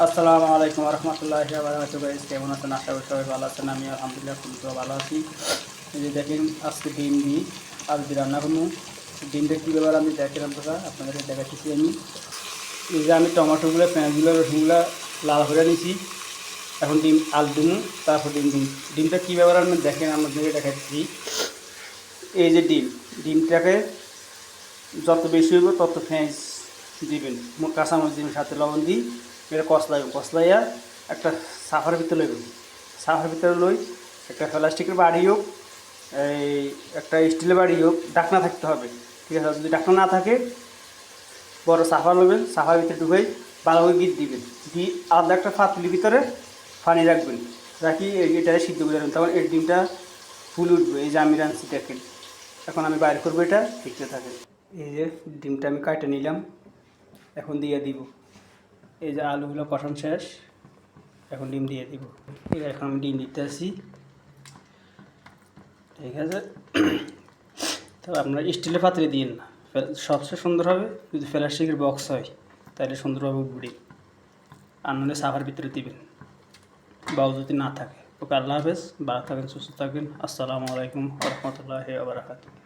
আসসালামু আলাইকুম রহমতুল্লাহি ওয়া বারাকাতুহু গাইস, কেমন আছেন? আশা করি সবাই ভালো আছেন। আমি আলহামদুলিল্লাহ খুব ভালো আছি। এই যে দেখেন, আজকে ডিম দিই আলু দিয়ে রান্না করবো। ডিমটা কী ব্যাপার আমি দেখেন আপনাদেরকে দেখাচ্ছি। এই যে আমি টমেটোগুলো, পেঁয়াজগুলো, রসুনগুলো লাল করে নিয়েছি। এখন ডিম আলু দিন, তারপর ডিম দিন। ডিমটা কী ব্যাপার আমি দেখেন আপনাদেরকে দেখাচ্ছি। এই যে ডিমটাকে যত বেশি হইব তত পেঁয়াজ দিবেন, কাঁচামরিচ দিবেন, সাথে লবণ দিই। এটা কষলাইয়া একটা সাফার ভিতরে লইবেন। সাফার ভিতরে লই একটা প্লাস্টিকের বাড়ি হোক, এই একটা স্টিলের বাড়ি হোক, ঢাকনা থাকতে হবে, ঠিক আছে? যদি ঢাকনা না থাকে, বড় সাফা লইবেন, সাফার ভিতরে ঢুকাই ভালোভাবে গিট দিবেন, দিয়ে আলাদা একটা পাতিলের ভিতরে পানি রাখবেন, রাখি এটা সিদ্ধ করে রাখবেন। তখন এই ডিমটা ফুল উঠবে। এই যে আমি রাঁধছি দেখেন, এখন আমি বাইর করবো, এটা দেখতে থাকে। এই যে ডিমটা আমি কাটে নিলাম, এখন দিয়ে দিব। এই যে আলুগুলো কষানো শেষ, এখন ডিম দিয়ে দিব। এখন আমি ডিম দিতে আসি, ঠিক আছে? তো আপনারা স্টিলের পাত্রে দিন না, সবচেয়ে সুন্দর হবে যদি প্লাস্টিকের বক্স হয়, তাহলে সুন্দরভাবে উঠবে। আর নাহলে সাফার ভিতরে দিবেন, বাউ যদি না থাকে। ওকে, আল্লাহ হাফেজ, ভালো থাকেন, সুস্থ থাকবেন। আসসালামু আলাইকুম রহমতুল্লাহি ওয়া বারাকাতুহু।